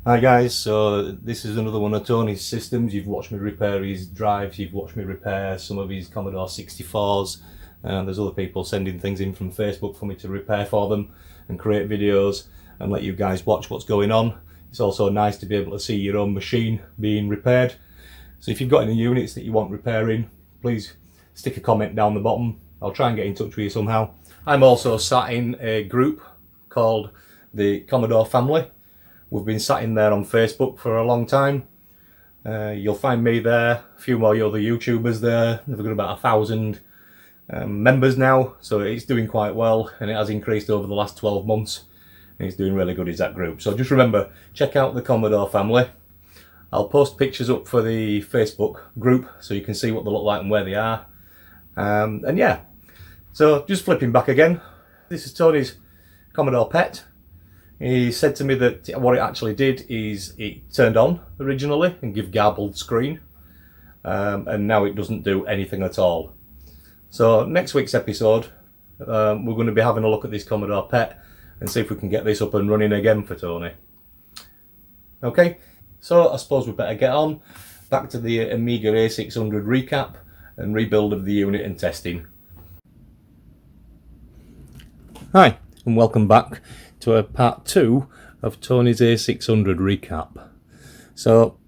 Hi guys, so this is another one of Tony's systems. You've watched me repair his drives, you've watched me repair some of his Commodore 64s, and there's other people sending things in from Facebook for me to repair for them and create videos and let you guys watch what's going on. It's also nice to be able to see your own machine being repaired. So if you've got any units that you want repairing, please stick a comment down the bottom. I'll try and get in touch with you somehow. I'm also sat in a group called the Commodore Family. We've been sat in there on Facebook for a long time. You'll find me there, a few more other YouTubers there. They've got about 1,000 members now, so it's doing quite well, and it has increased over the last 12 months. And it's doing really good as that group. So just remember, check out the Commodore Family. I'll post pictures up for the Facebook group so you can see what they look like and where they are. And yeah, so just flipping back again. This is Tony's Commodore Pet. He said to me that what it actually did is it turned on originally and gave garbled screen, and now it doesn't do anything at all. So next week's episode, we're going to be having a look at this Commodore Pet and see if we can get this up and running again for Tony. Okay, so I suppose we better get on back to the Amiga A600 recap and rebuild of the unit and testing. Hi, and welcome back to a part 2 of Tony's A600 recap. So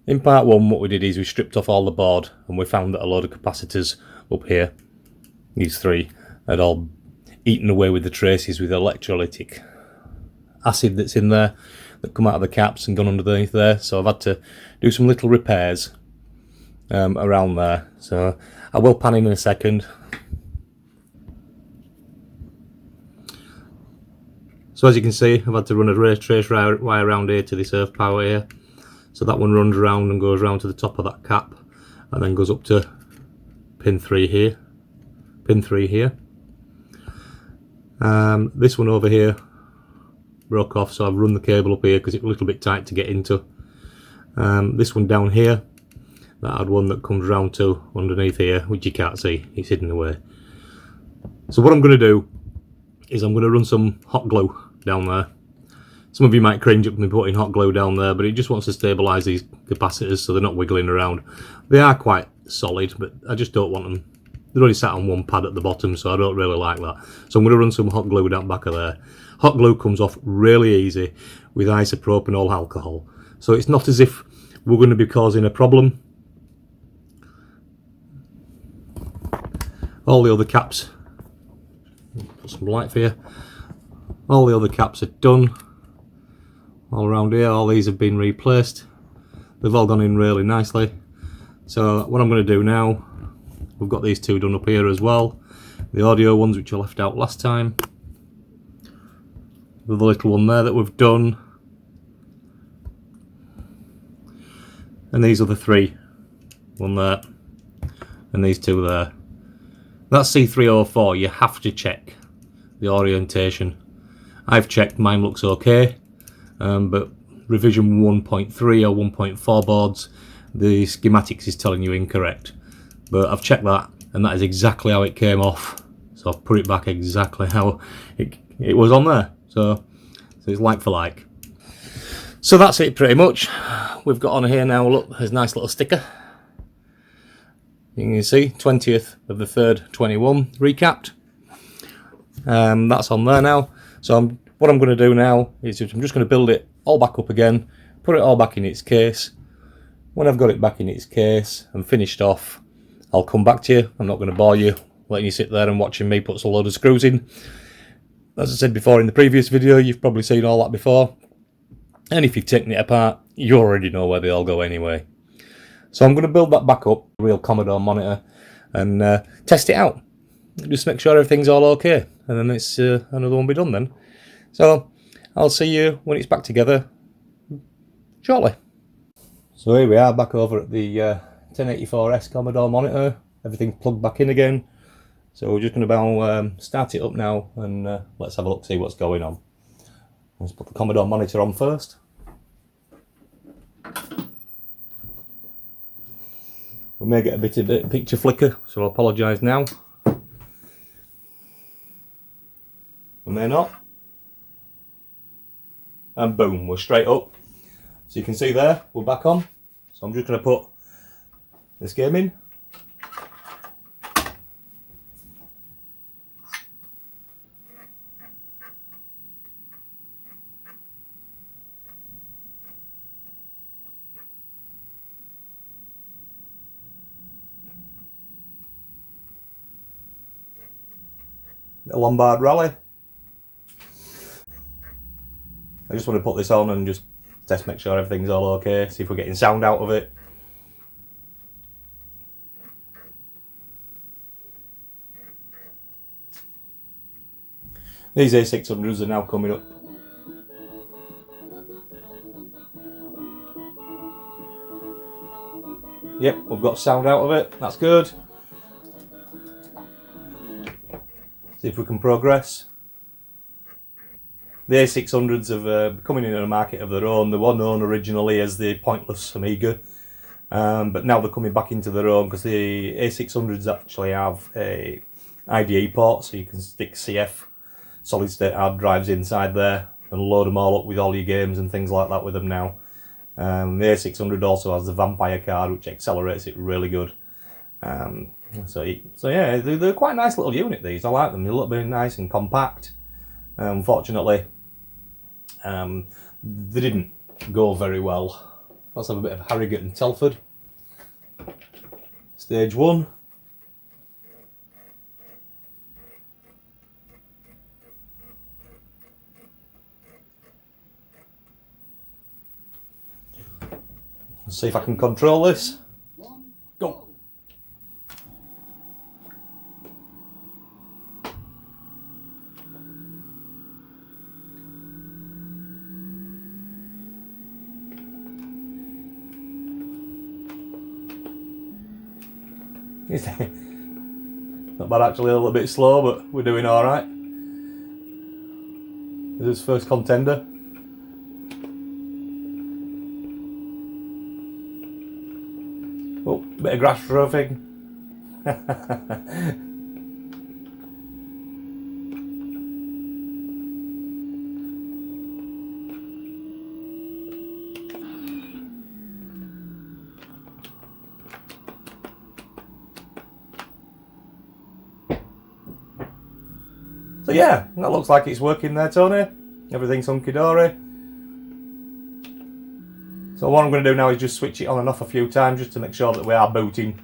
in part 1 what we did is we stripped off all the board and we found that a load of capacitors up here, these three, had all eaten away with the traces with electrolytic acid that's in there that come out of the caps and gone underneath there. So I've had to do some little repairs around there. So I will pan in a second. So as you can see, I've had to run a trace wire around here to this earth power here. So that one runs around and goes around to the top of that cap and then goes up to pin 3 here. This one over here broke off, so I've run the cable up here because it's a little bit tight to get into. This one down here, that had one that comes round to underneath here, which you can't see, it's hidden away. So what I'm going to do is I'm going to run some hot glue down there. Some of you might cringe at me putting hot glue down there, but it just wants to stabilise these capacitors so they're not wiggling around. They are quite solid, but I just don't want them. They're only sat on one pad at the bottom, so I don't really like that. So I'm going to run some hot glue down back of there. Hot glue comes off really easy with isopropanol alcohol. So it's not as if we're going to be causing a problem. All the other caps, put some light for you. All the other caps are done. All around here, all these have been replaced. They've all gone in really nicely. So what I'm going to do now, we've got these two done up here as well. The audio ones which I left out last time. The little one there that we've done. And these are the three. One there. And these two there. That's C304, you have to check the orientation. I've checked, mine looks okay, but revision 1.3 or 1.4 boards, the schematics is telling you incorrect. But I've checked that, and that is exactly how it came off. So I've put it back exactly how it was on there. So it's like for like. So that's it pretty much. We've got on here now, look, there's a nice little sticker. You can see 20th of the 3rd 21 recapped. That's on there now. So what I'm going to do now is I'm just going to build it all back up again, put it all back in its case. When I've got it back in its case and finished off, I'll come back to you. I'm not going to bore you letting you sit there and watching me put a load of screws in. As I said before in the previous video, you've probably seen all that before. And if you've taken it apart, you already know where they all go anyway. So I'm going to build that back up, a real Commodore monitor, and test it out. Just make sure everything's all okay, and then it's another one be done then. So I'll see you when it's back together shortly. So here we are back over at the 1084S Commodore monitor. Everything's plugged back in again. So we're just going to start it up now, and let's have a look, see what's going on. Let's put the Commodore monitor on first. We may get a bit of picture flicker, so I apologise now. We may not. And boom, we're straight up. So you can see there, we're back on. So I'm just going to put this game in. A Lombard Rally. I just want to put this on and just test, make sure everything's all okay, see if we're getting sound out of it. These A600s are now coming up. Yep, we've got sound out of it, that's good. See if we can progress. The A600s have coming into a market of their own. They were known originally as the pointless Amiga, but now they're coming back into their own because the A600s actually have a IDE port, so you can stick CF solid state hard drives inside there and load them all up with all your games and things like that with them now. The A600 also has the Vampire card, which accelerates it really good. So yeah, they're quite a nice little unit, these. I like them. They're a little bit nice and compact. Unfortunately, they didn't go very well. Let's have a bit of Harrogate and Telford. Stage 1. Let's see if I can control this. Go! Not bad actually, a little bit slow, but we're doing alright. This is his first contender. Oh, bit of grass roughing. So yeah, that looks like it's working there, Tony. Everything's hunky-dory. So what I'm going to do now is just switch it on and off a few times just to make sure that we are booting.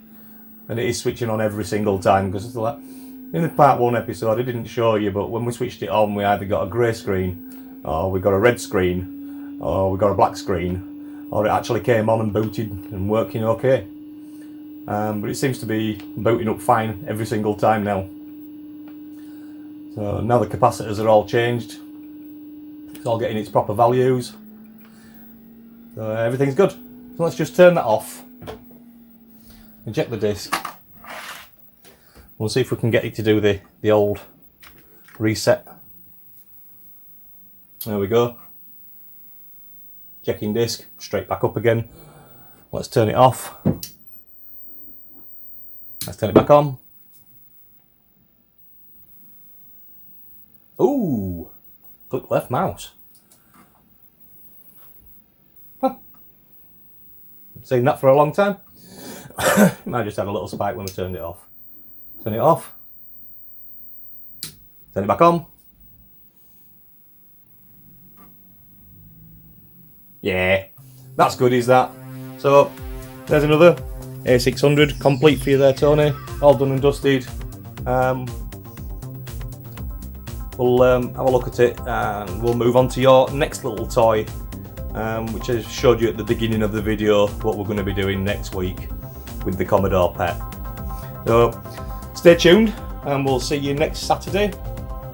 And it is switching on every single time, because it's like, in the part 1 episode I didn't show you, but when we switched it on we either got a grey screen, or we got a red screen, or we got a black screen, or it actually came on and booted and working okay. But it seems to be booting up fine every single time now. So now the capacitors are all changed. It's all getting its proper values. So everything's good. So let's just turn that off. Eject the disc. We'll see if we can get it to do the old reset. There we go. Checking disc, straight back up again. Let's turn it off. Let's turn it back on. Ooh, click left mouse. Huh. Seen that for a long time. Might just had a little spike when we turned it off. Turn it off. Turn it back on. Yeah, that's good, is that? So, there's another A600 complete for you there, Tony. All done and dusted. We'll have a look at it and we'll move on to your next little toy, which I showed you at the beginning of the video what we're going to be doing next week with the Commodore Pet. So stay tuned and we'll see you next Saturday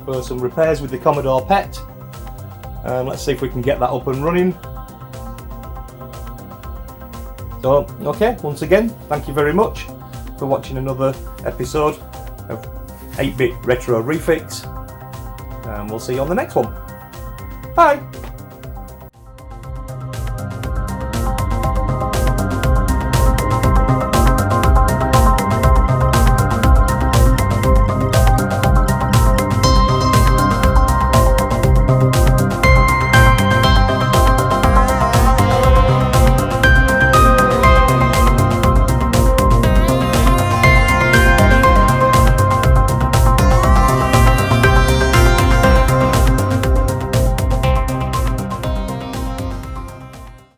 for some repairs with the Commodore Pet. Let's see if we can get that up and running. So okay, once again, thank you very much for watching another episode of 8-Bit Retro Refix. And we'll see you on the next one. Bye!